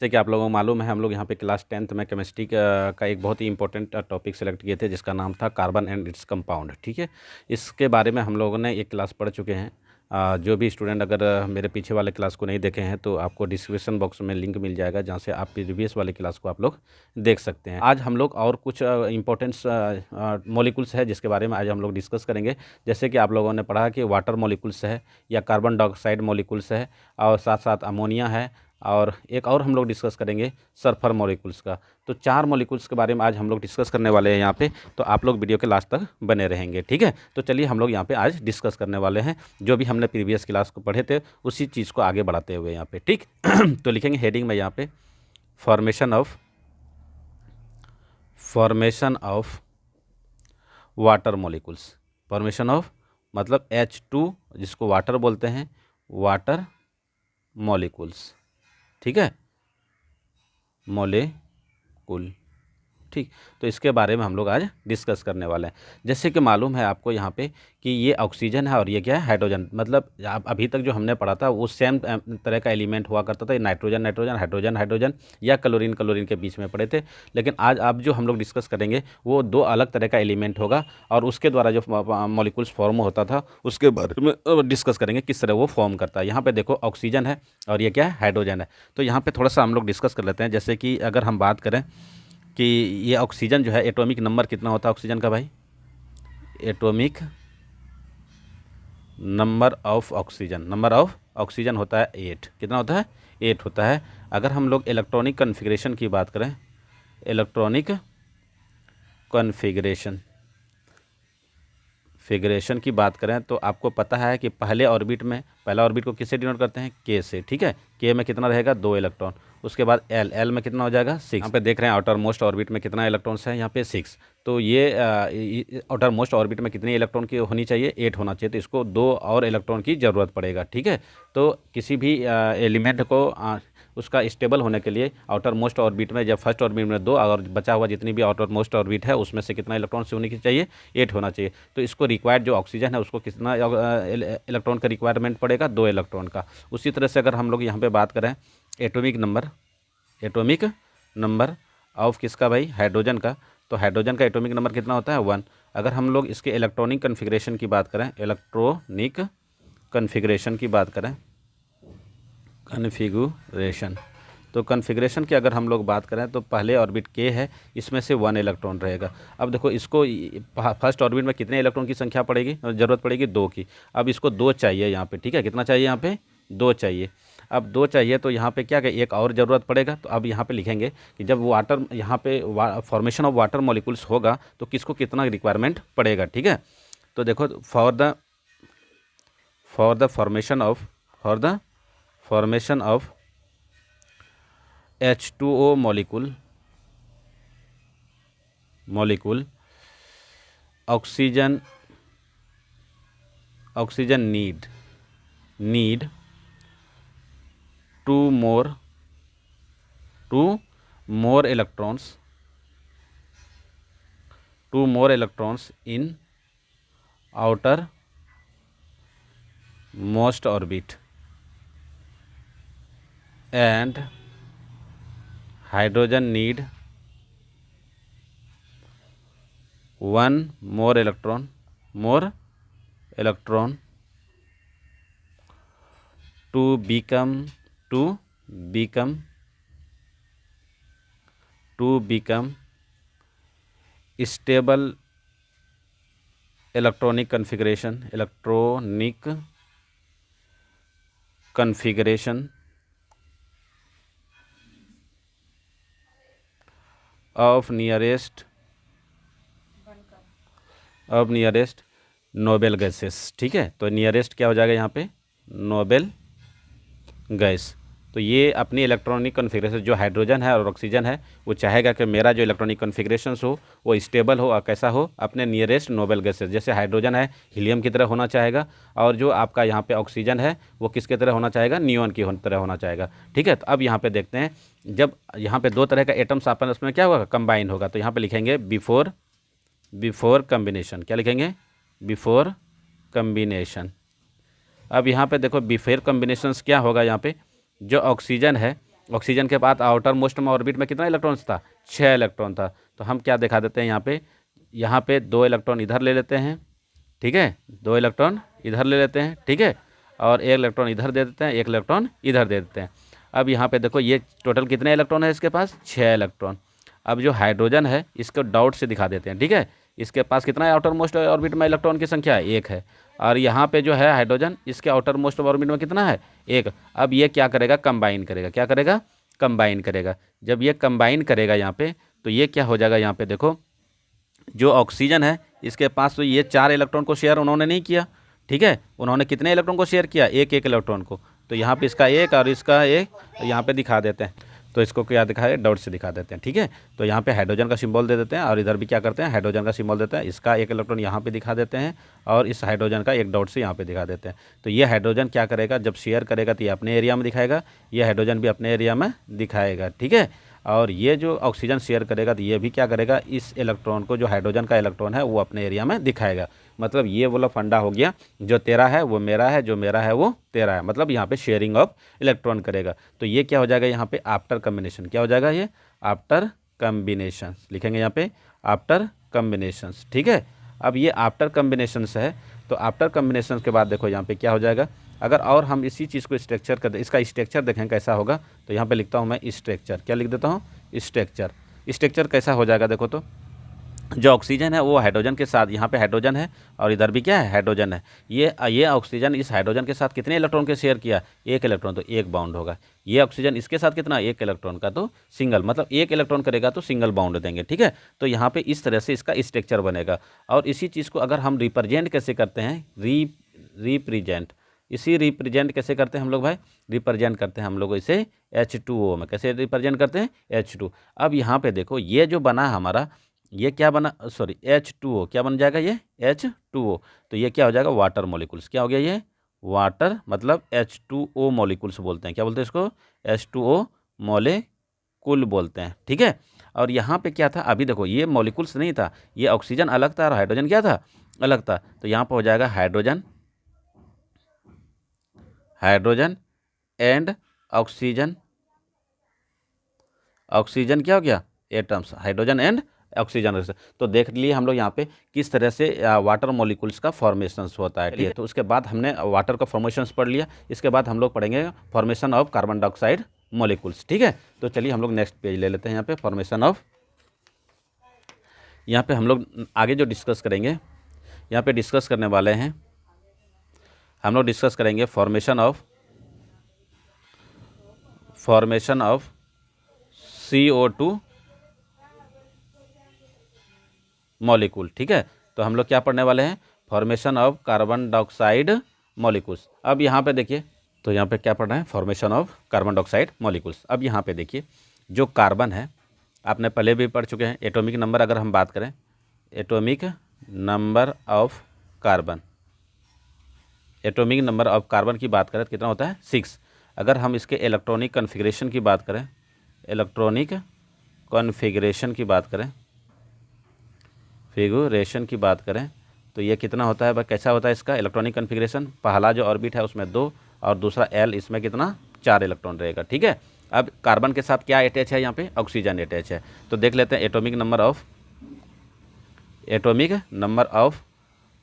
जैसे कि आप लोगों को मालूम है, हम लोग यहाँ पे क्लास 10th में केमिस्ट्री का एक बहुत ही इंपॉर्टेंट टॉपिक सेलेक्ट किए थे जिसका नाम था कार्बन एंड इट्स कंपाउंड। ठीक है, इसके बारे में हम लोगों ने एक क्लास पढ़ चुके हैं। जो भी स्टूडेंट अगर मेरे पीछे वाले क्लास को नहीं देखे हैं तो आपको डिस्क्रिप्शन बॉक्स में लिंक मिल जाएगा जहाँ से आप प्रीवियस वाले क्लास को आप लोग देख सकते हैं। आज हम लोग और कुछ इंपॉर्टेंट्स मॉलिक्यूल्स है जिसके बारे में आज हम लोग डिस्कस करेंगे। जैसे कि आप लोगों ने पढ़ा कि वाटर मॉलिक्यूल्स है या कार्बन डाइऑक्साइड मॉलिक्यूल्स है और साथ साथ अमोनिया है, और एक और हम लोग डिस्कस करेंगे सल्फर मॉलिक्यूल्स का। तो 4 मॉलिक्यूल्स के बारे में आज हम लोग डिस्कस करने वाले हैं यहाँ पे, तो आप लोग वीडियो के लास्ट तक बने रहेंगे। ठीक है, तो चलिए हम लोग यहाँ पे आज डिस्कस करने वाले हैं जो भी हमने प्रीवियस क्लास को पढ़े थे उसी चीज़ को आगे बढ़ाते हुए यहाँ पे। ठीक तो लिखेंगे हेडिंग में यहाँ पे formation of water molecules. Formation of मतलब H2 जिसको वाटर बोलते हैं, वाटर मॉलिक्यूल्स। ठीक है, मॉलिक्यूल। ठीक, तो इसके बारे में हम लोग आज डिस्कस करने वाले हैं। जैसे कि मालूम है आपको यहाँ पे कि ये ऑक्सीजन है और ये क्या है, हाइड्रोजन। मतलब अभी तक जो हमने पढ़ा था वो सेम तरह का एलिमेंट हुआ करता था, नाइट्रोजन नाइट्रोजन, हाइड्रोजन हाइड्रोजन या क्लोरीन क्लोरीन के बीच में पढ़े थे। लेकिन आज आप जो हम लोग डिस्कस करेंगे वो 2 अलग तरह का एलिमेंट होगा और उसके द्वारा जो मॉलिक्यूल्स फॉर्म होता था उसके बारे में डिस्कस करेंगे किस तरह वो फॉर्म करता है। यहाँ पर देखो ऑक्सीजन है और ये क्या है, हाइड्रोजन है। तो यहाँ पर थोड़ा सा हम लोग डिस्कस कर लेते हैं। जैसे कि अगर हम बात करें कि ये ऑक्सीजन जो है, एटॉमिक नंबर कितना होता है ऑक्सीजन का भाई? एटॉमिक नंबर ऑफ ऑक्सीजन होता है 8। कितना होता है? 8 होता है। अगर हम लोग इलेक्ट्रॉनिक कन्फिग्रेशन की बात करें, इलेक्ट्रॉनिक कन्फिग्रेशन की बात करें तो आपको पता है कि पहला ऑर्बिट को किससे डिनोट करते हैं? के से। ठीक है, के में कितना रहेगा? 2 इलेक्ट्रॉन। उसके बाद एल में कितना हो जाएगा? 6। यहाँ पे देख रहे हैं आउटर मोस्ट ऑर्बिट में कितना इलेक्ट्रॉन्स है? यहाँ पे 6। तो ये आउटर मोस्ट ऑर्बिट में कितने इलेक्ट्रॉन की होनी चाहिए? 8 होना चाहिए। तो इसको 2 और इलेक्ट्रॉन की ज़रूरत पड़ेगा। ठीक है, तो किसी भी एलिमेंट को उसका स्टेबल होने के लिए आउटर मोस्ट ऑर्बिट में, जब फर्स्ट ऑर्बिट में 2 और बचा हुआ जितनी भी आउटर मोस्ट ऑर्बिट है उसमें से कितना इलेक्ट्रॉन से होने की चाहिए? 8 होना चाहिए। तो इसको रिक्वायर्ड जो ऑक्सीजन है उसको कितना इलेक्ट्रॉन का रिक्वायरमेंट पड़ेगा? 2 इलेक्ट्रॉन का। उसी तरह से अगर हम लोग यहाँ पे बात करें एटॉमिक नंबर ऑफ किसका भाई? हाइड्रोजन का। तो हाइड्रोजन का एटॉमिक नंबर कितना होता है? 1। अगर हम लोग इसके इलेक्ट्रॉनिक कन्फिग्रेशन की बात करें, कन्फिगुरेशन, तो कन्फिग्रेशन की अगर हम लोग बात करें तो पहले ऑर्बिट के है, इसमें से 1 इलेक्ट्रॉन रहेगा। अब देखो इसको फर्स्ट ऑर्बिट में कितने इलेक्ट्रॉन की संख्या पड़ेगी? ज़रूरत पड़ेगी 2 की। अब इसको 2 चाहिए यहाँ पे। ठीक है, कितना चाहिए यहाँ पे? 2 चाहिए। अब 2 चाहिए तो यहाँ पे क्या एक और ज़रूरत पड़ेगा। तो अब यहाँ पे लिखेंगे कि जब वाटर यहाँ पे फॉर्मेशन ऑफ वाटर मॉलिक्यूल्स होगा तो किसको कितना रिक्वायरमेंट पड़ेगा। ठीक है, तो देखो for the formation of H2O molecule oxygen need two more electrons in outermost orbit and hydrogen need 1 more electron to become stable electronic configuration of nearest noble gases. ठीक है, तो नियरेस्ट क्या हो जाएगा यहाँ पे? Noble gas. तो ये अपनी इलेक्ट्रॉनिक कन्फिग्रेशन, जो हाइड्रोजन है और ऑक्सीजन है, वो चाहेगा कि मेरा जो इलेक्ट्रॉनिक कन्फिग्रेशन हो वो स्टेबल हो और कैसा हो? अपने नियरेस्ट नोबेल गैसेस। जैसे हाइड्रोजन है हीलियम की तरह होना चाहेगा, और जो आपका यहाँ पे ऑक्सीजन है वो किसके तरह होना चाहेगा? नियॉन की तरह होना चाहेगा। ठीक है, तो अब यहाँ पे देखते हैं जब यहाँ पे 2 तरह का एटम्स आपस में क्या होगा? कंबाइन होगा। तो यहाँ पे लिखेंगे बिफोर कम्बिनेशन। क्या लिखेंगे? Before combination. अब यहाँ पे देखो बिफोर कम्बिनेशंस क्या होगा? यहाँ पे जो ऑक्सीजन है ऑक्सीजन के बाद आउटर मोस्ट में ऑर्बिट में कितना इलेक्ट्रॉन्स था, 6 इलेक्ट्रॉन था। तो हम क्या दिखा देते हैं यहाँ पे 2 इलेक्ट्रॉन इधर ले लेते हैं, ठीक है, 2 इलेक्ट्रॉन इधर ले लेते हैं, ठीक है, और 1 इलेक्ट्रॉन इधर दे देते हैं, 1 इलेक्ट्रॉन इधर दे देते हैं। अब यहाँ पे देखो ये टोटल कितने इलेक्ट्रॉन है इसके पास, 6 इलेक्ट्रॉन। अब जो हाइड्रोजन है इसको डॉट से दिखा देते हैं, ठीक है, इसके पास कितना है आउटर मोस्ट ऑर्बिट में इलेक्ट्रॉन की संख्या 1 है, और यहाँ पे जो है हाइड्रोजन इसके आउटर मोस्ट ऑर्बिट में कितना है, 1। अब ये क्या करेगा, कंबाइन करेगा, क्या करेगा, कंबाइन करेगा। जब ये कंबाइन करेगा यहाँ पे, तो ये क्या हो जाएगा, यहाँ पे देखो जो ऑक्सीजन है इसके पास तो ये 4 इलेक्ट्रॉन को शेयर उन्होंने नहीं किया, ठीक है, उन्होंने कितने इलेक्ट्रॉन को शेयर किया, एक इलेक्ट्रॉन को। तो यहाँ पे इसका 1 और इसका 1 यहाँ पे दिखा देते हैं। तो इसको क्या दिखाए, डॉट से दिखा देते हैं, ठीक है। तो यहाँ पे हाइड्रोजन का सिंबल दे देते हैं, और इधर भी क्या करते हैं, हाइड्रोजन का सिंबल देते हैं। इसका 1 इलेक्ट्रॉन यहाँ पे दिखा देते हैं, और इस हाइड्रोजन का 1 डॉट से यहाँ पे दिखा देते हैं। तो ये हाइड्रोजन क्या करेगा, जब शेयर करेगा तो ये अपने एरिया में दिखाएगा, ये हाइड्रोजन भी अपने एरिया में दिखाएगा, ठीक है। और ये जो ऑक्सीजन शेयर करेगा तो ये भी क्या करेगा, इस इलेक्ट्रॉन को, जो हाइड्रोजन का इलेक्ट्रॉन है वो अपने एरिया में दिखाएगा। मतलब ये वाला फंडा हो गया, जो तेरा है वो मेरा है, जो मेरा है वो तेरा है, मतलब यहाँ पे शेयरिंग ऑफ इलेक्ट्रॉन करेगा। तो ये क्या हो जाएगा यहाँ पे, आफ्टर कम्बिनेशन, क्या हो जाएगा ये, आफ्टर कम्बिनेशन लिखेंगे यहाँ पे, आफ्टर कम्बिनेशंस, ठीक है। अब ये आफ्टर कम्बिनेशंस है, तो आफ्टर कम्बिनेशंस के बाद देखो यहाँ पे क्या हो जाएगा, अगर और हम इसी चीज़ को स्ट्रक्चर कर दे, इसका स्ट्रक्चर देखें कैसा होगा। तो यहाँ पे लिखता हूँ मैं स्ट्रक्चर, क्या लिख देता हूँ, स्ट्रक्चर। स्ट्रक्चर कैसा हो जाएगा, देखो तो जो ऑक्सीजन है वो हाइड्रोजन के साथ, यहाँ पे हाइड्रोजन है और इधर भी क्या है, हाइड्रोजन है। ये ऑक्सीजन इस हाइड्रोजन के साथ कितने इलेक्ट्रॉन के शेयर किया, 1 इलेक्ट्रॉन, तो 1 बाउंड होगा। ये ऑक्सीजन इसके साथ कितना, 1 इलेक्ट्रॉन का, तो सिंगल, मतलब 1 इलेक्ट्रॉन करेगा तो सिंगल बाउंड देंगे, ठीक है। तो यहाँ पे इस तरह से इसका स्ट्रक्चर बनेगा। और इसी चीज़ को अगर हम रिप्रेजेंट कैसे करते हैं, रिप्रेजेंट, इसी रिप्रेजेंट कैसे करते हैं हम लोग भाई, रिप्रेजेंट करते हैं हम लोग इसे H2O में। कैसे रिप्रेजेंट करते हैं, H2। अब यहाँ पे देखो ये जो बना हमारा, ये क्या बना, सॉरी H2O, क्या बन जाएगा ये H2O। तो ये क्या हो जाएगा, वाटर मॉलिक्यूल्स, क्या हो गया ये, वाटर, मतलब H2O मॉलिक्यूल्स बोलते हैं, क्या बोलते हैं इसको, H2O मॉलिक्यूल बोलते हैं, ठीक है। और यहाँ पे क्या था, अभी देखो ये मॉलिक्यूल्स नहीं था, ये ऑक्सीजन अलग था और हाइड्रोजन क्या था, अलग था। तो यहाँ पर हो जाएगा hydrogen, hydrogen and oxygen, oxygen क्या हो गया, एटम्स, हाइड्रोजन एंड ऑक्सीजन। तो देख लिए हम लोग यहाँ पे किस तरह से वाटर मॉलिक्यूल्स का फॉर्मेशंस होता है, ठीक है। तो उसके बाद हमने वाटर का फॉर्मेशंस पढ़ लिया, इसके बाद हम लोग पढ़ेंगे formation of carbon dioxide molecules, ठीक है। तो चलिए हम लोग नेक्स्ट पेज ले लेते हैं, यहाँ पे फॉर्मेशन ऑफ, यहाँ पे हम लोग आगे जो डिस्कस करेंगे, यहाँ पे डिस्कस करने वाले हैं हम लोग, डिस्कस करेंगे फॉर्मेशन ऑफ CO2 मॉलिक्यूल, ठीक है। तो हम लोग क्या पढ़ने वाले हैं, formation of carbon dioxide molecules. अब यहाँ पे देखिए, तो यहाँ पे क्या पढ़ रहे हैं, formation of carbon dioxide molecules. अब यहाँ पे देखिए, जो कार्बन है आपने पहले भी पढ़ चुके हैं, एटॉमिक नंबर अगर हम बात करें, atomic number of carbon, atomic number of carbon की बात करें तो कितना होता है, 6। अगर हम इसके इलेक्ट्रॉनिक कन्फिग्रेशन की बात करें, इलेक्ट्रॉनिक कॉन्फ़िगरेशन की बात करें, फिगुरेशन की बात करें, तो ये कितना होता है, कैसा होता है इसका इलेक्ट्रॉनिक कन्फिग्रेशन, पहला जो ऑर्बिट है उसमें 2 और दूसरा L, इसमें कितना 4 इलेक्ट्रॉन रहेगा, ठीक है। अब कार्बन के साथ क्या अटैच है, यहाँ पे ऑक्सीजन अटैच है। तो देख लेते हैं atomic number of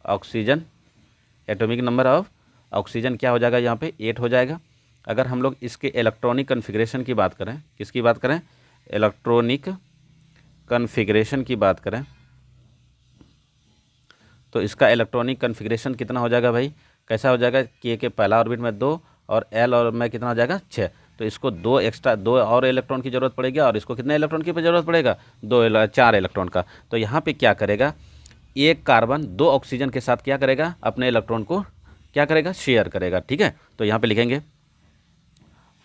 oxygen, atomic number of oxygen क्या हो जाएगा, यहाँ पे 8 हो जाएगा। अगर हम लोग इसके इलेक्ट्रॉनिक कन्फिग्रेशन की बात करें, किसकी बात करें, इलेक्ट्रॉनिक कन्फिग्रेशन की बात करें, तो इसका इलेक्ट्रॉनिक कन्फिग्रेशन कितना हो जाएगा भाई, कैसा हो जाएगा, के पहला ऑर्बिट में 2 और L और में कितना हो जाएगा 6। तो इसको 2 और इलेक्ट्रॉन की ज़रूरत पड़ेगी, और इसको कितने इलेक्ट्रॉन की ज़रूरत पड़ेगा, 4 इलेक्ट्रॉन का। तो यहाँ पे क्या करेगा, एक कार्बन 2 ऑक्सीजन के साथ क्या करेगा, अपने इलेक्ट्रॉन को क्या करेगा, शेयर करेगा, ठीक है। तो यहाँ पे लिखेंगे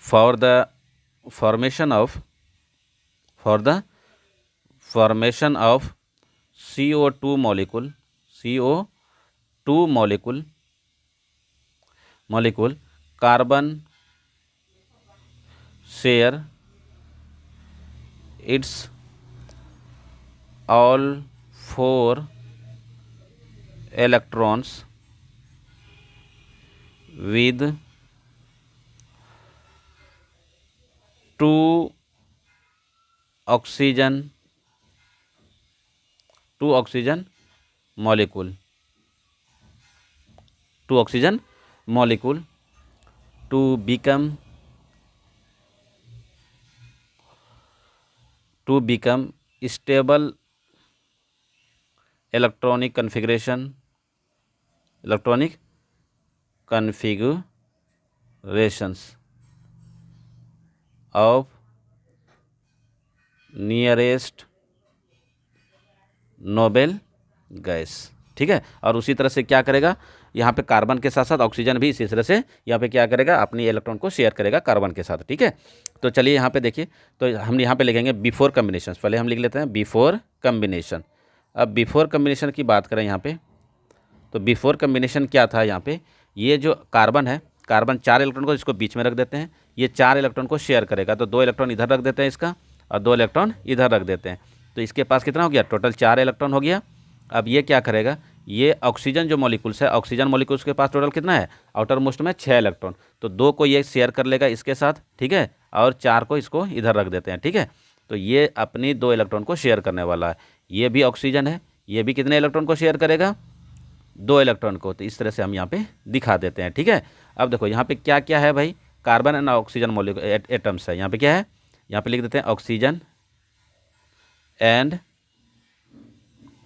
for the formation of CO2 molecule carbon share its all 4 electrons with two oxygen molecule, two oxygen molecule to become stable electronic configurations of nearest noble gas. ठीक है, और उसी तरह से क्या करेगा, यहाँ पे कार्बन के साथ साथ ऑक्सीजन भी इसी तरह से यहाँ पे क्या करेगा, अपनी इलेक्ट्रॉन को शेयर करेगा कार्बन के साथ। ठीक है, तो चलिए यहाँ पे देखिए, तो हम यहाँ पे लिखेंगे बिफोर कम्बिनेशन। पहले हम लिख लेते हैं बिफोर कम्बिनेशन। अब बिफोर कम्बिनेशन की बात करें यहाँ पे, तो बिफोर कम्बिनेशन क्या था, यहाँ पे ये जो कार्बन है, कार्बन 4 इलेक्ट्रॉन को इसको बीच में रख देते हैं, ये 4 इलेक्ट्रॉन को शेयर करेगा, तो 2 इलेक्ट्रॉन इधर रख देते हैं इसका और 2 इलेक्ट्रॉन इधर रख देते हैं, तो इसके पास कितना हो गया, टोटल 4 इलेक्ट्रॉन हो गया। अब ये क्या करेगा, ये ऑक्सीजन जो मॉलिक्यूल्स है, ऑक्सीजन मॉलिक्यूल्स के पास टोटल कितना है, आउटर मोस्ट में 6 इलेक्ट्रॉन, तो 2 को ये शेयर कर लेगा इसके साथ। ठीक है, और 4 को इसको इधर रख देते हैं। ठीक है, तो ये अपनी 2 इलेक्ट्रॉन को शेयर करने वाला है। ये भी ऑक्सीजन है, ये भी कितने इलेक्ट्रॉन को शेयर करेगा, 2 इलेक्ट्रॉन को। तो इस तरह से हम यहाँ पे दिखा देते हैं। ठीक है, अब देखो यहाँ पे क्या क्या है भाई, carbon and oxygen molecule atoms है। यहाँ पे क्या है, यहाँ पे लिख देते हैं ऑक्सीजन एंड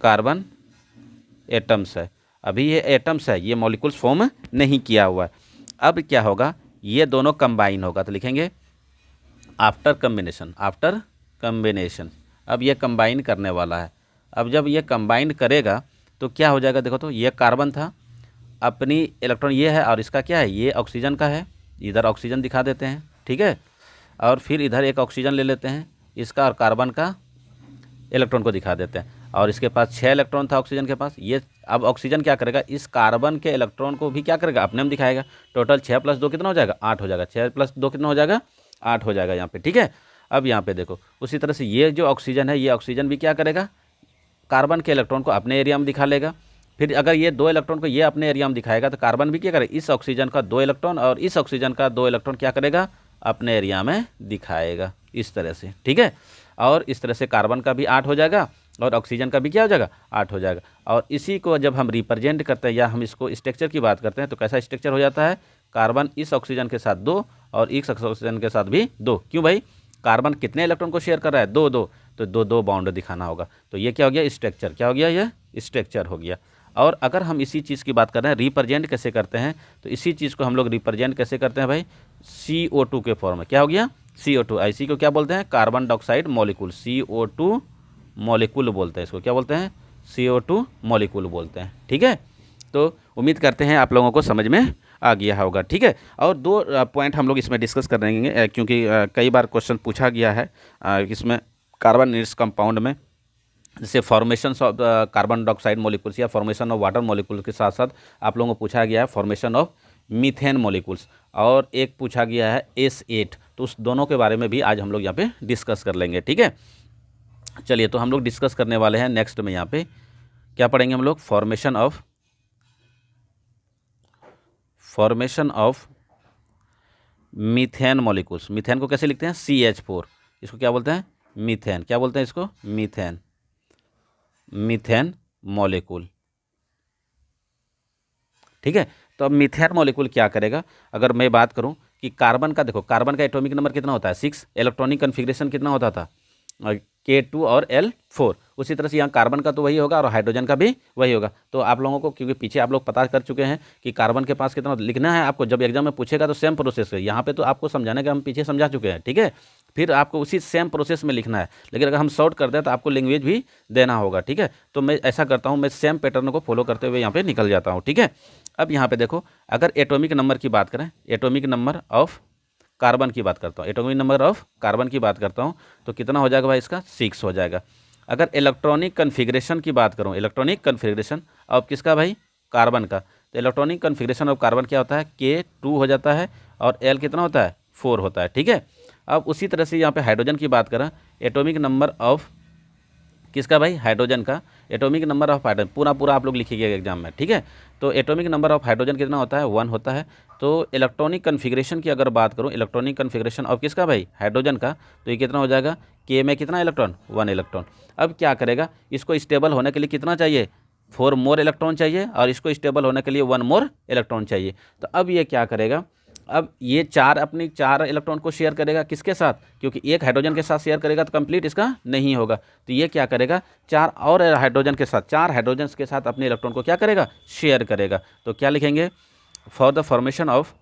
कार्बन एटम्स है। अभी ये एटम्स है, ये मॉलिक्यूल्स फॉर्म नहीं किया हुआ है। अब क्या होगा, ये दोनों कंबाइन होगा, तो लिखेंगे आफ्टर कम्बिनेशन। अब ये कंबाइन करने वाला है। अब जब ये कंबाइन करेगा तो क्या हो जाएगा, देखो तो ये कार्बन था, अपनी इलेक्ट्रॉन ये है और इसका क्या है, ये ऑक्सीजन का है, इधर ऑक्सीजन दिखा देते हैं। ठीक है, और फिर इधर एक ऑक्सीजन ले लेते हैं इसका और कार्बन का इलेक्ट्रॉन को दिखा देते हैं, और इसके पास 6 इलेक्ट्रॉन था ऑक्सीजन के पास। ये अब ऑक्सीजन क्या करेगा, इस कार्बन के इलेक्ट्रॉन को भी क्या करेगा, अपने में दिखाएगा। टोटल 6 + 2 कितना हो जाएगा, 8 हो जाएगा। 6 + 2 कितना हो जाएगा, 8 हो जाएगा यहाँ पे। ठीक है, अब यहाँ पे देखो उसी तरह से ये जो ऑक्सीजन है, ये ऑक्सीजन भी क्या करेगा, कार्बन के इलेक्ट्रॉन को अपने एरिया में दिखा लेगा। फिर अगर ये 2 इलेक्ट्रॉन को ये अपने एरिया में दिखाएगा, तो कार्बन भी क्या करेगा, इस ऑक्सीजन का 2 इलेक्ट्रॉन और इस ऑक्सीजन का 2 इलेक्ट्रॉन क्या करेगा, अपने एरिया में दिखाएगा, इस तरह से। ठीक है, और इस तरह से कार्बन का भी 8 हो जाएगा और ऑक्सीजन का भी क्या हो जाएगा, 8 हो जाएगा। और इसी को जब हम रिप्रेजेंट करते हैं या हम इसको स्ट्रक्चर की बात करते हैं, तो कैसा स्ट्रक्चर हो जाता है, कार्बन इस ऑक्सीजन के साथ 2 और इस ऑक्सीजन के साथ भी 2। क्यों भाई, कार्बन कितने इलेक्ट्रॉन को शेयर कर रहा है, 2 2, तो 2 2 बॉन्ड दिखाना होगा। तो ये क्या हो गया, स्ट्रक्चर। क्या हो गया, ये स्ट्रक्चर हो गया। और अगर हम इसी चीज़ की बात कर रहे हैं, रिप्रेजेंट कैसे करते हैं, तो इसी चीज़ को हम लोग रिप्रेजेंट कैसे करते हैं भाई, CO2 के फॉर्म में। क्या हो गया, CO2। इसी को क्या बोलते हैं, carbon dioxide molecule, CO2 molecule बोलते हैं इसको। क्या बोलते हैं, CO2 मॉलिक्यूल बोलते हैं। ठीक है, तो उम्मीद करते हैं आप लोगों को समझ में आ गया होगा। ठीक है, और 2 पॉइंट हम लोग इसमें डिस्कस कर रहेंगे, क्योंकि कई बार क्वेश्चन पूछा गया है इसमें कार्बन इस कंपाउंड में, जैसे formation of carbon dioxide molecules या फॉर्मेशन ऑफ वाटर मॉलिक्यूल्स के साथ साथ आप लोगों को पूछा गया है फॉर्मेशन ऑफ मीथेन मॉलिक्यूल्स, और एक पूछा गया है S8। तो उस दोनों के बारे में भी आज हम लोग यहाँ पे डिस्कस कर लेंगे। ठीक है, चलिए तो हम लोग डिस्कस करने वाले हैं नेक्स्ट में, यहाँ पे क्या पढ़ेंगे हम लोग, formation of methane molecules. Methane को कैसे लिखते हैं, CH4। इसको क्या बोलते हैं, मीथेन। क्या बोलते हैं इसको, मीथेन मॉलिक्यूल। ठीक है, तो अब मीथेन मॉलिक्यूल क्या करेगा, अगर मैं बात करूं कि कार्बन का, देखो कार्बन का एटॉमिक नंबर कितना होता है, 6, इलेक्ट्रॉनिक कन्फिग्रेशन कितना होता था, K2 और L4। उसी तरह से यहाँ कार्बन का तो वही होगा और हाइड्रोजन का भी वही होगा। तो आप लोगों को, क्योंकि पीछे आप लोग पता कर चुके हैं कि कार्बन के पास कितना लिखना है आपको, जब एग्जाम में पूछेगा तो सेम प्रोसेस है। यहाँ पे तो आपको समझाने का हम पीछे समझा चुके हैं। ठीक है, फिर आपको उसी सेम प्रोसेस में लिखना है, लेकिन अगर हम शॉर्ट करते हैं तो आपको लैंग्वेज भी देना होगा। ठीक है, तो मैं ऐसा करता हूँ, मैं सेम पैटर्न को फॉलो करते हुए यहाँ पे निकल जाता हूँ। ठीक है, अब यहाँ पे देखो, अगर एटॉमिक नंबर की बात करें, एटॉमिक नंबर ऑफ कार्बन की बात करता हूँ, एटॉमिक नंबर ऑफ कार्बन की बात करता हूँ, तो कितना हो जाएगा भाई, इसका 6 हो जाएगा। अगर इलेक्ट्रॉनिक कन्फिग्रेशन की बात करूँ, इलेक्ट्रॉनिक कन्फिग्रेशन ऑफ किसका भाई, कार्बन का, तो इलेक्ट्रॉनिक कन्फिग्रेशन ऑफ कार्बन क्या होता है, K2 हो जाता है और L कितना होता है, 4 होता है। ठीक है, अब उसी तरह से यहाँ पे हाइड्रोजन की बात करें, एटॉमिक नंबर ऑफ किसका भाई, हाइड्रोजन का, एटॉमिक नंबर ऑफ हाइड्रोजन पूरा आप लोग लिखिएगा एग्जाम में, ठीक है। तो एटॉमिक नंबर ऑफ हाइड्रोजन कितना होता है, 1 होता है। तो इलेक्ट्रॉनिक कन्फिग्रेशन की अगर बात करूँ, इलेक्ट्रॉनिक कन्फिग्रेशन ऑफ किसका भाई, हाइड्रोजन का, तो ये कितना हो जाएगा, के में कितना इलेक्ट्रॉन, 1 इलेक्ट्रॉन। अब क्या करेगा, इसको स्टेबल होने के लिए कितना चाहिए, 4 मोर इलेक्ट्रॉन चाहिए, और इसको स्टेबल होने के लिए 1 मोर इलेक्ट्रॉन चाहिए। तो अब ये क्या करेगा, अब ये अपनी 4 इलेक्ट्रॉन को शेयर करेगा किसके साथ, क्योंकि एक हाइड्रोजन के साथ शेयर करेगा तो कंप्लीट इसका नहीं होगा। तो ये क्या करेगा, 4 और हाइड्रोजन के साथ, 4 हाइड्रोजन के साथ अपने इलेक्ट्रॉन को क्या करेगा, शेयर करेगा। तो क्या लिखेंगे, for the formation of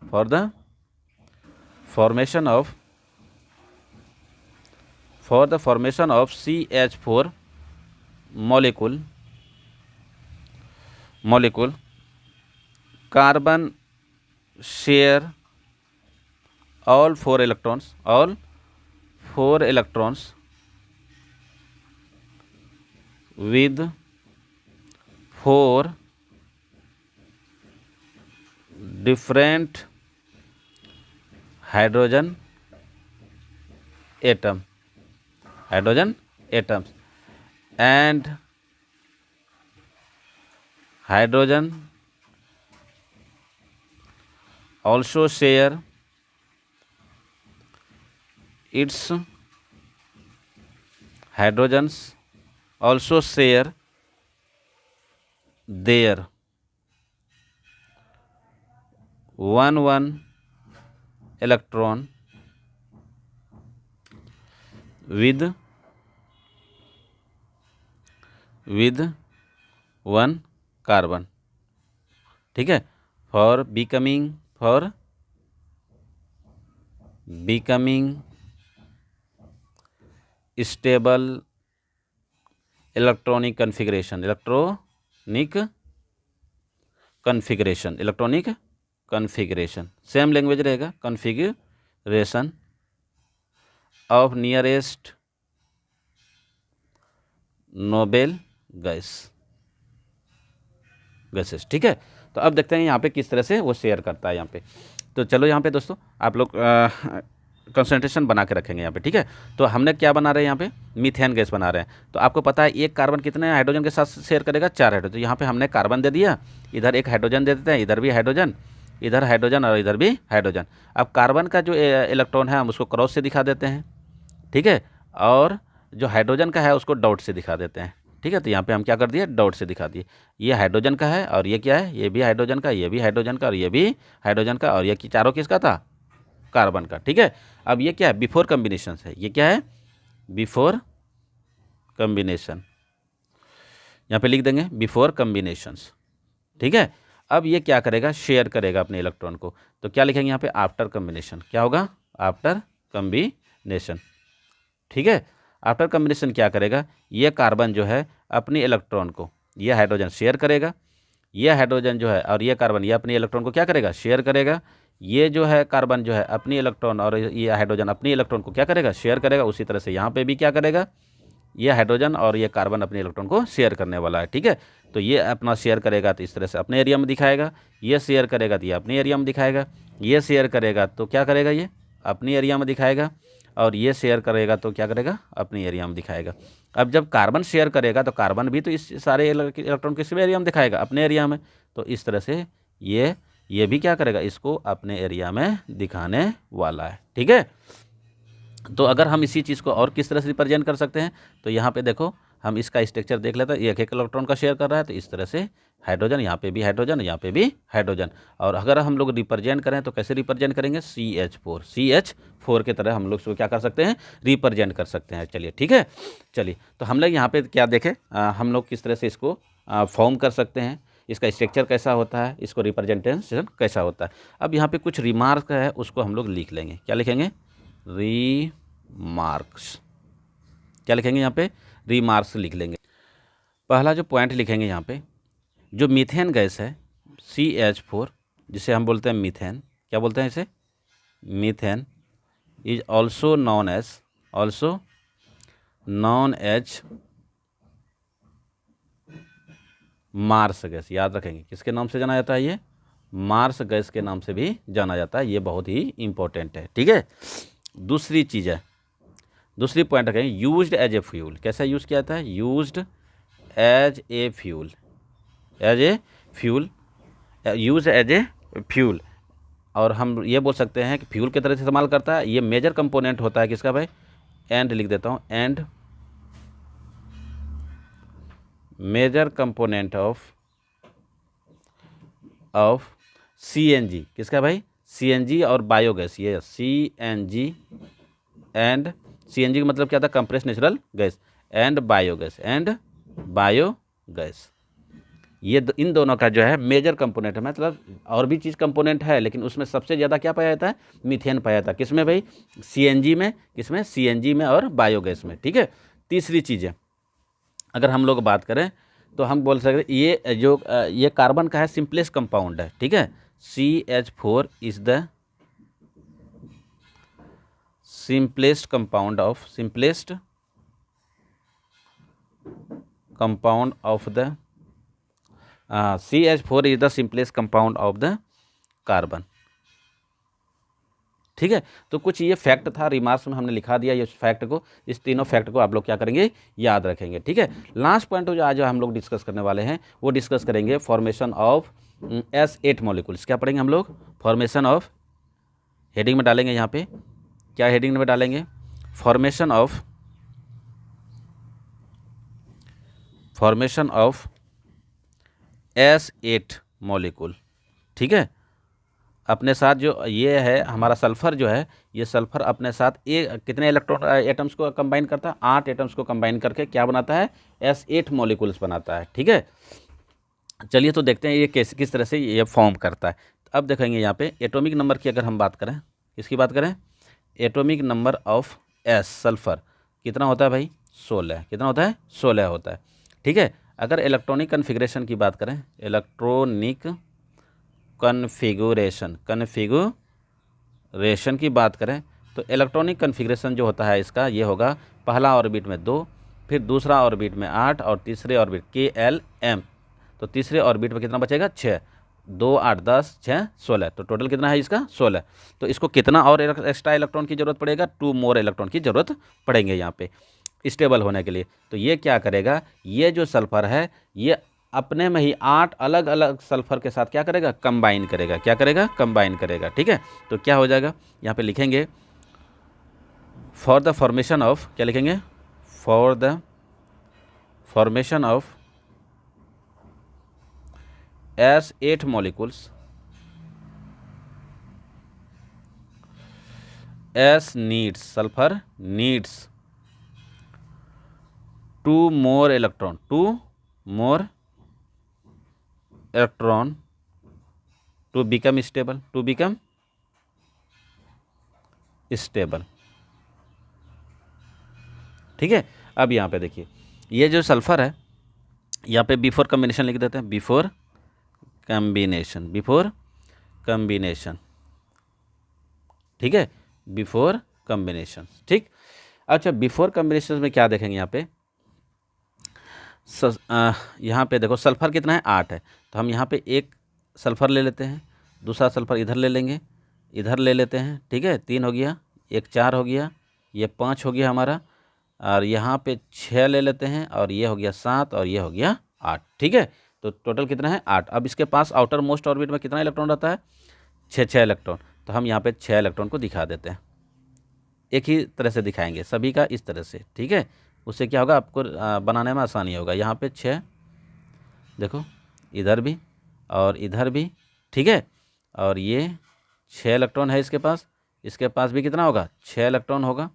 CH4 molecule carbon share all 4 electrons with 4 different hydrogen atoms and hydrogen also share its hydrogens also share their 1 electron with 1 carbon, ठीक है। For becoming stable electronic configuration same language रहेगा, configuration of nearest noble gases, ठीक है। तो अब देखते हैं यहाँ पे किस तरह से वो शेयर करता है यहाँ पे। तो चलो यहाँ पे दोस्तों आप लोग कंसंट्रेशन बना के रखेंगे यहाँ पे, ठीक है। तो हमने क्या बना रहे हैं यहाँ पे, मीथेन गैस बना रहे हैं। तो आपको पता है एक कार्बन कितने हाइड्रोजन के साथ शेयर करेगा, 4 हाइड्रोजन। तो यहाँ पे हमने कार्बन दे दिया, इधर एक हाइड्रोजन दे देते हैं, इधर भी हाइड्रोजन, इधर हाइड्रोजन और इधर भी हाइड्रोजन। अब कार्बन का जो इलेक्ट्रॉन है हम उसको क्रॉस से दिखा देते हैं, ठीक है, और जो हाइड्रोजन का है उसको डॉट से दिखा देते हैं, ठीक है। तो यहाँ पे हम क्या कर दिए, डॉट से दिखा दिए। ये हाइड्रोजन का है और ये क्या है, ये भी हाइड्रोजन का, ये भी हाइड्रोजन का और ये भी हाइड्रोजन का, और ये चारों किसका था, कार्बन का, ठीक है। अब ये क्या है, बिफोर कम्बिनेशन है, ये क्या है, बिफोर कम्बिनेशन, यहाँ पे लिख देंगे बिफोर कम्बिनेशंस, ठीक है। अब ये क्या करेगा, शेयर करेगा अपने इलेक्ट्रॉन को। तो क्या लिखेंगे यहाँ पे, आफ्टर कम्बिनेशन, क्या होगा, आफ्टर कम्बिनेशन, ठीक है। आफ्टर कम्बिनेशन क्या करेगा, ये कार्बन जो है अपनी इलेक्ट्रॉन को, ये हाइड्रोजन शेयर करेगा, ये हाइड्रोजन जो है और ये कार्बन, ये अपनी इलेक्ट्रॉन को क्या करेगा, शेयर करेगा। ये जो है कार्बन जो है अपनी इलेक्ट्रॉन और ये हाइड्रोजन अपनी इलेक्ट्रॉन को क्या करेगा, शेयर करेगा। उसी तरह से यहाँ पे भी क्या करेगा, ये हाइड्रोजन और ये कार्बन अपने इलेक्ट्रॉन को शेयर करने वाला है, ठीक है। तो ये अपना शेयर करेगा तो इस तरह से अपने एरिया में दिखाएगा, ये शेयर करेगा तो ये अपने एरिया में दिखाएगा, ये शेयर करेगा तो क्या करेगा, ये अपनी एरिया में दिखाएगा, और ये शेयर करेगा तो क्या करेगा, अपनी एरिया में दिखाएगा। अब जब कार्बन शेयर करेगा तो कार्बन भी तो इस सारे इलेक्ट्रॉन किस एरिया में दिखाएगा, अपने एरिया में। तो इस तरह से ये भी क्या करेगा, इसको अपने एरिया में दिखाने वाला है, ठीक है। तो अगर हम इसी चीज़ को और किस तरह से रिप्रेजेंट कर सकते हैं, तो यहाँ पे देखो हम इसका स्ट्रक्चर देख लेते हैं। एक एक इलेक्ट्रॉन का शेयर कर रहा है, तो इस तरह से हाइड्रोजन, यहाँ पे भी हाइड्रोजन, यहाँ पे भी हाइड्रोजन। और अगर हम लोग रिप्रेजेंट करें तो कैसे रिप्रेजेंट करेंगे, CH4 के तरह हम लोग इसको क्या कर सकते हैं, रिप्रेजेंट कर सकते हैं। चलिए ठीक है, चलिए तो हम लोग यहाँ पे क्या देखें, हम लोग किस तरह से इसको फॉर्म कर सकते हैं, इसका स्ट्रक्चर कैसा होता है, इसको रिप्रेजेंटेशन कैसा होता है। अब यहाँ पे कुछ रिमार्क है, उसको हम लोग लिख लेंगे। क्या लिखेंगे, रिमार्क्स। क्या लिखेंगे यहाँ पे, रिमार्क्स लिख लेंगे। पहला जो पॉइंट लिखेंगे यहाँ पे, जो मीथेन गैस है CH4, जिसे हम बोलते हैं मीथेन, क्या बोलते हैं इसे, methane is also known as marsh gas. याद रखेंगे किसके नाम से जाना जाता है, ये मार्स गैस के नाम से भी जाना जाता है। ये बहुत ही इंपॉर्टेंट है, ठीक है। दूसरी चीज़ है, दूसरी पॉइंट रखेंगे, यूज्ड एज ए फ्यूल। कैसा यूज़ किया जाता है, used as a fuel, as a fuel, use as a fuel. और हम ये बोल सकते हैं कि फ्यूल की तरह से इस्तेमाल करता है। ये मेजर कंपोनेंट होता है किसका भाई, एंड लिख देता हूँ, and major component of CNG, किसका भाई, सीएनजी और बायोगैस, ये सीएनजी एंड, सीएनजी का मतलब क्या था, compressed natural gas, and biogas, and biogas. ये इन दोनों का जो है मेजर कंपोनेंट है, मतलब और भी चीज़ कंपोनेंट है, लेकिन उसमें सबसे ज़्यादा क्या पाया जाता है, मीथेन पाया जाता है। किसमें भाई, सीएनजी में, किसमें, सीएनजी में और बायोगैस में। ठीक है। तीसरी चीज़ है, अगर हम लोग बात करें तो हम बोल सकते हैं ये जो ये कार्बन का है सिंपलेस्ट कंपाउंड है। ठीक है। CH4 is the simplest compound of the CH4 is the simplest compound of the carbon। ठीक है। तो कुछ ये फैक्ट था, रिमार्क्स में हमने लिखा दिया ये फैक्ट को, इस तीनों फैक्ट को आप लोग क्या करेंगे, याद रखेंगे। ठीक है। लास्ट पॉइंट जो आज हम लोग डिस्कस करने वाले हैं वो डिस्कस करेंगे फॉर्मेशन ऑफ S8 मॉलिक्यूल्स। क्या पढ़ेंगे हम लोग, फॉर्मेशन ऑफ, हेडिंग में डालेंगे यहाँ पे, क्या हेडिंग में डालेंगे, फॉर्मेशन ऑफ S8 मॉलिक्यूल। ठीक है। अपने साथ जो ये है हमारा सल्फर जो है, ये सल्फर अपने साथ कितने इलेक्ट्रॉन एटम्स को कंबाइन करता है, 8 एटम्स को कंबाइन करके क्या बनाता है, S8 मॉलिक्यूल्स बनाता है। ठीक है। चलिए तो देखते हैं ये किस तरह से ये फॉर्म करता है। अब देखेंगे यहाँ पे एटॉमिक नंबर की अगर हम बात करें, किसकी बात करें, atomic number of S sulphur कितना होता है भाई, 16। कितना होता है, 16 होता है। ठीक है। अगर इलेक्ट्रॉनिक कन्फिग्रेशन की बात करें, इलेक्ट्रॉनिक कन्फिगुरेशन की बात करें तो इलेक्ट्रॉनिक कन्फिग्रेशन जो होता है इसका ये होगा, पहला ऑर्बिट में 2, फिर दूसरा ऑर्बिट में 8 और तीसरे ऑर्बिट KLM, तो तीसरे ऑर्बिट में कितना बचेगा, 6, 2 8 10 6 16, तो टोटल कितना है इसका, 16। तो इसको कितना और एक्स्ट्रा इलेक्ट्रॉन की ज़रूरत पड़ेगा, 2 मोर इलेक्ट्रॉन की ज़रूरत पड़ेंगे यहाँ पे स्टेबल होने के लिए। तो ये क्या करेगा, ये जो सल्फर है ये अपने में ही 8 अलग अलग सल्फर के साथ क्या करेगा, कंबाइन करेगा। क्या करेगा, कंबाइन करेगा। ठीक है। तो क्या हो जाएगा, यहाँ पे लिखेंगे फॉर द फॉर्मेशन ऑफ, क्या लिखेंगे, for the formation of S8 molecules, sulphur needs 2 more electron to become stable, ठीक है। अब यहाँ पे देखिए ये जो सल्फर है, यहाँ पे बिफोर कम्बिनेशन लिख देते हैं, बिफोर कम्बिनेशन। ठीक है, बिफोर कम्बिनेशन। ठीक। अच्छा, बिफोर कम्बिनेशन में क्या देखेंगे यहाँ पे, यहाँ पे देखो सल्फर कितना है, 8 है, तो हम यहाँ पे एक सल्फर ले लेते हैं, दूसरा सल्फर इधर ले लेंगे, इधर ले लेते हैं। ठीक है, 3 हो गया, एक 4 हो गया, ये 5 हो गया हमारा, और यहाँ पे 6 ले लेते हैं, और ये हो गया 7 और ये हो गया 8। ठीक है। तो टोटल कितना है, 8। अब इसके पास आउटर मोस्ट ऑर्बिट में कितना इलेक्ट्रॉन रहता है, 6 इलेक्ट्रॉन। तो हम यहाँ पे 6 इलेक्ट्रॉन को दिखा देते हैं, एक ही तरह से दिखाएंगे सभी का, इस तरह से। ठीक है। उससे क्या होगा, आपको बनाने में आसानी होगा। यहाँ पे 6, देखो इधर भी और इधर भी। ठीक है। और ये 6 इलेक्ट्रॉन है इसके पास, इसके पास भी कितना होगा, 6 इलेक्ट्रॉन होगा।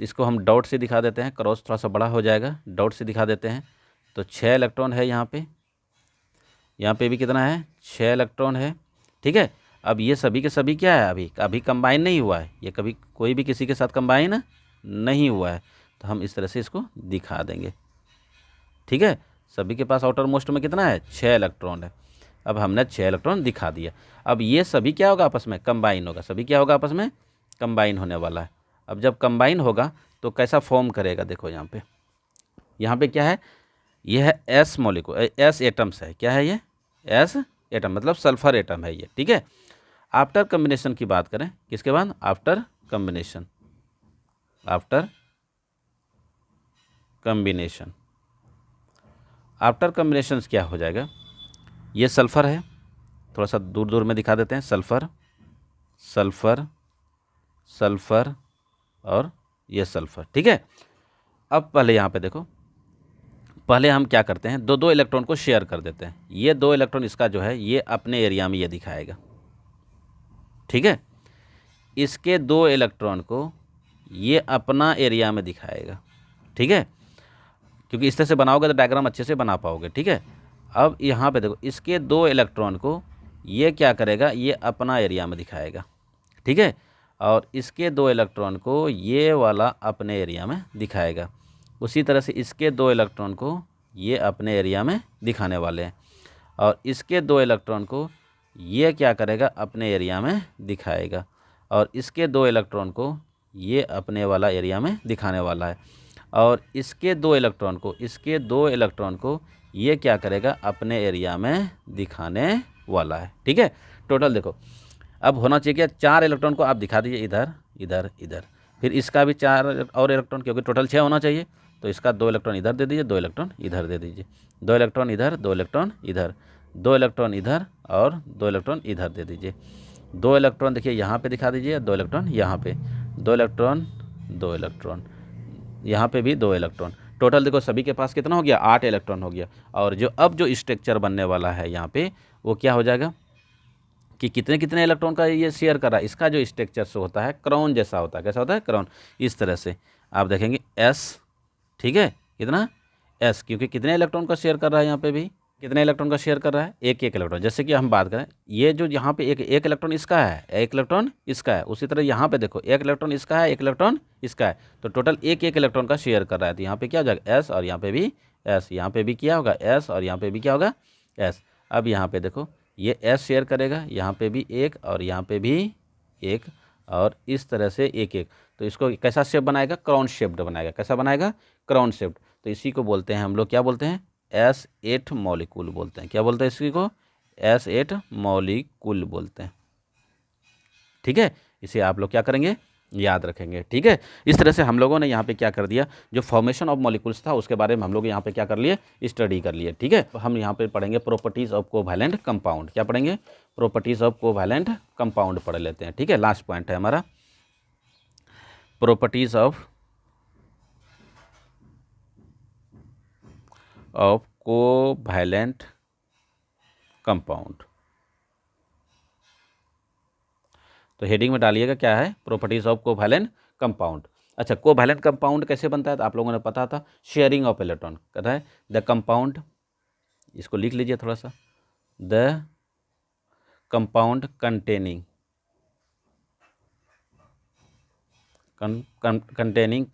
तो इसको हम डॉट से दिखा देते हैं, क्रॉस थोड़ा सा बड़ा हो जाएगा, डॉट से दिखा देते हैं। तो 6 इलेक्ट्रॉन है यहाँ पे भी कितना है, 6 इलेक्ट्रॉन है। ठीक है। अब ये सभी के सभी क्या है, अभी कंबाइन नहीं हुआ है, ये कभी कोई भी किसी के साथ कंबाइन नहीं हुआ है, तो हम इस तरह से इसको दिखा देंगे। ठीक है। सभी के पास आउटर मोस्ट में कितना है, 6 इलेक्ट्रॉन है। अब हमने 6 इलेक्ट्रॉन दिखा दिया। अब ये सभी क्या होगा, आपस में कंबाइन होगा, सभी क्या होगा, आपस में कंबाइन होने वाला है। अब जब कंबाइन होगा तो कैसा फॉर्म करेगा, देखो यहाँ पे क्या है, ये है S मॉलिक्यूल, S एटम्स है। क्या है ये, S एटम मतलब सल्फर एटम है ये। ठीक है। आफ्टर कम्बिनेशन की बात करें, किसके बाद, आफ्टर कम्बिनेशन आफ्टर कॉम्बिनेशंस क्या हो जाएगा, ये सल्फ़र है, थोड़ा सा दूर दूर में दिखा देते हैं, सल्फ़र सल्फ़र सल्फ़र और ये सल्फ़र, ठीक है। अब पहले यहाँ पे देखो, पहले हम क्या करते हैं, दो दो इलेक्ट्रॉन को शेयर कर देते हैं। ये दो इलेक्ट्रॉन इसका जो है ये अपने एरिया में ये दिखाएगा, ठीक है। इसके दो इलेक्ट्रॉन को ये अपना एरिया में दिखाएगा, ठीक है, क्योंकि इस तरह से बनाओगे तो डायग्राम अच्छे से बना पाओगे, ठीक है। अब यहाँ पे देखो, इसके दो इलेक्ट्रॉन को ये क्या करेगा, ये अपना एरिया में दिखाएगा, ठीक है, और इसके दो इलेक्ट्रॉन को ये वाला अपने एरिया में दिखाएगा। उसी तरह से इसके दो इलेक्ट्रॉन को ये अपने एरिया में दिखाने वाले हैं, और इसके दो इलेक्ट्रॉन को ये क्या करेगा, अपने एरिया में दिखाएगा, और इसके दो इलेक्ट्रॉन को ये अपने वाला एरिया में दिखाने वाला है, और इसके दो इलेक्ट्रॉन को ये क्या करेगा, अपने एरिया में दिखाने वाला है, ठीक है। टोटल देखो, अब होना चाहिए क्या, 4 इलेक्ट्रॉन को आप दिखा दीजिए इधर इधर इधर, फिर इसका भी 4 और इलेक्ट्रॉन, क्योंकि टोटल 6 होना चाहिए, तो इसका 2 इलेक्ट्रॉन इधर दे दीजिए, 2 इलेक्ट्रॉन इधर दे दीजिए, 2 इलेक्ट्रॉन इधर, 2 इलेक्ट्रॉन इधर, 2 इलेक्ट्रॉन इधर और 2 इलेक्ट्रॉन इधर दे दीजिए। 2 इलेक्ट्रॉन देखिए यहाँ पे दिखा दीजिए, 2 इलेक्ट्रॉन यहाँ पे, 2 इलेक्ट्रॉन 2 इलेक्ट्रॉन, यहाँ पे भी 2 इलेक्ट्रॉन। टोटल देखो सभी के पास कितना हो गया, 8 इलेक्ट्रॉन हो गया। और जो अब जो स्ट्रक्चर बनने वाला है यहाँ पे, वो क्या हो जाएगा कि कितने कितने इलेक्ट्रॉन का ये शेयर कर रहा है। इसका जो स्ट्रक्चर से होता है क्राउन जैसा होता है, कैसा होता है, क्राउन। इस तरह से आप देखेंगे एस, ठीक है, कितना एस, क्योंकि कितने इलेक्ट्रॉन का शेयर कर रहा है, यहाँ पे भी कितने इलेक्ट्रॉन का शेयर कर रहा है, एक एक इलेक्ट्रॉन। जैसे कि हम बात करें, ये जो यहाँ पे एक एक इलेक्ट्रॉन इसका है, एक इलेक्ट्रॉन इसका है, उसी तरह यहाँ पे देखो एक इलेक्ट्रॉन इसका है, एक इलेक्ट्रॉन इसका है, तो टोटल एक एक इलेक्ट्रॉन का शेयर कर रहा है। तो यहाँ पे क्या हो जाएगा, एस, और यहाँ पे भी एस, यहाँ पे भी क्या होगा, एस, और यहाँ पे भी क्या होगा, एस। अब यहाँ पे देखो, ये एस शेयर करेगा, यहाँ पे भी एक और यहाँ पे भी एक, और इस तरह से एक एक। तो इसको कैसा शेप बनाएगा, क्राउन शेप्ड बनाएगा। कैसा बनाएगा, क्राउन शेप्ड। तो इसी को बोलते हैं हम लोग, क्या बोलते हैं, S8 मॉलिक्यूल बोलते हैं। क्या बोलते हैं इसी को, S8 मॉलिक्यूल बोलते हैं, ठीक है। इसे आप लोग क्या करेंगे, याद रखेंगे, ठीक है। इस तरह से हम लोगों ने यहाँ पे क्या कर दिया, जो फॉर्मेशन ऑफ मॉलिक्यूल्स था उसके बारे में हम लोग यहाँ पे क्या कर लिए, स्टडी कर लिए, ठीक है। हम यहाँ पे पढ़ेंगे प्रॉपर्टीज ऑफ कोवैलेंट कंपाउंड। क्या पढ़ेंगे, प्रॉपर्टीज ऑफ कोवैलेंट कंपाउंड पढ़ लेते हैं, ठीक है। लास्ट पॉइंट है हमारा प्रॉपर्टीज ऑफ कोवैलेंट कंपाउंड। तो हेडिंग में डालिएगा क्या है, प्रॉपर्टीज ऑफ कोवैलेंट कंपाउंड। अच्छा, कोवैलेंट कंपाउंड कैसे बनता है, तो आप लोगों ने पता था, शेयरिंग ऑफ इलेक्ट्रॉन। कहता है द कंपाउंड, इसको लिख लीजिए थोड़ा सा, the compound containing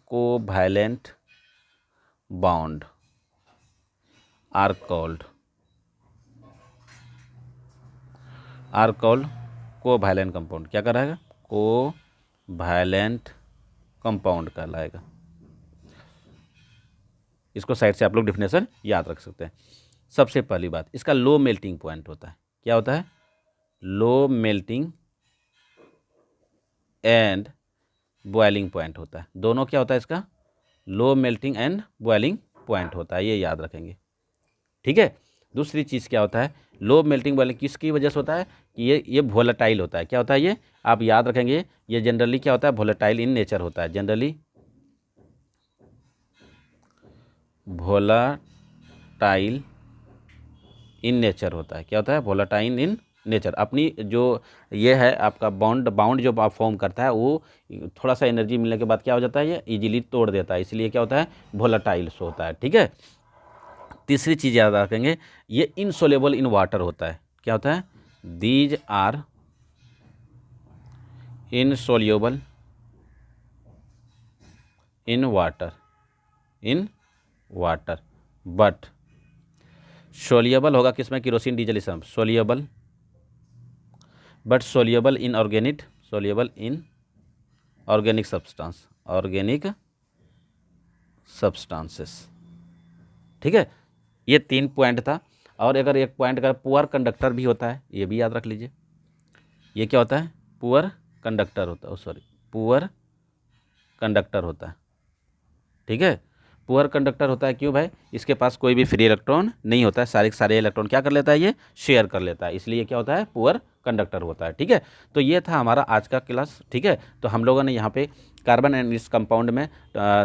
covalent bond are called covalent compound. क्या कहलाएगा, कोवैलेंट कंपाउंड कहलाएगा। इसको साइड से आप लोग डिफिनेशन याद रख सकते हैं। सबसे पहली बात, इसका लो मेल्टिंग पॉइंट होता है। क्या होता है, low melting and boiling point होता है। दोनों क्या होता है इसका, low melting and boiling point होता है, ये याद रखेंगे, ठीक है। दूसरी चीज़ क्या होता है, लो मेल्टिंग बॉइलिंग किसकी वजह से होता है कि ये वोलेटाइल होता है। क्या होता है ये, आप याद रखेंगे, ये जनरली क्या होता है, वोलेटाइल इन नेचर होता है। जनरली वोलेटाइल इन नेचर होता है। क्या होता है, वोलेटाइल इन नेचर। अपनी जो ये है आपका बाउंड जो आप फॉर्म करता है, वो थोड़ा सा एनर्जी मिलने के बाद क्या हो जाता है, ये इजीली तोड़ देता है, इसलिए क्या होता है, वोलेटाइल होता है, ठीक है। तीसरी चीज़ याद रखेंगे, ये इनसोल्युबल इन वाटर होता है। क्या होता है, these are insoluble in water but soluble होगा किसमें, kerosene, diesel, is soluble, but soluble in organic substances, ठीक है। ये 3 पॉइंट था। और अगर एक पॉइंट अगर पुअर कंडक्टर भी होता है, ये भी याद रख लीजिए। ये क्या होता है, पुअर कंडक्टर होता है, पुअर कंडक्टर होता है, ठीक है। पुअर कंडक्टर होता है क्यों भाई? इसके पास कोई भी फ्री इलेक्ट्रॉन नहीं होता है, सारे के सारे इलेक्ट्रॉन क्या कर लेता है, ये शेयर कर लेता है, इसलिए क्या होता है, पुअर कंडक्टर होता है। ठीक है, तो ये था हमारा आज का क्लास। ठीक है, तो हम लोगों ने यहाँ पे कार्बन एंड इट्स कंपाउंड में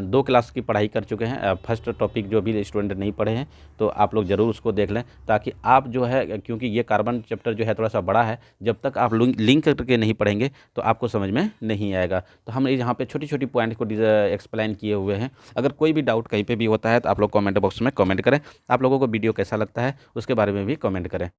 2 क्लास की पढ़ाई कर चुके हैं। फर्स्ट टॉपिक जो भी स्टूडेंट नहीं पढ़े हैं तो आप लोग ज़रूर उसको देख लें, ताकि आप जो है, क्योंकि ये कार्बन चैप्टर जो है थोड़ा सा बड़ा है, जब तक आप लिंक करके नहीं पढ़ेंगे तो आपको समझ में नहीं आएगा। तो हम यहाँ पे छोटी छोटी पॉइंट को एक्सप्लेन किए हुए हैं। अगर कोई भी डाउट कहीं पे भी होता है तो आप लोग कमेंट बॉक्स में कमेंट करें। आप लोगों को वीडियो कैसा लगता है उसके बारे में भी कमेंट करें।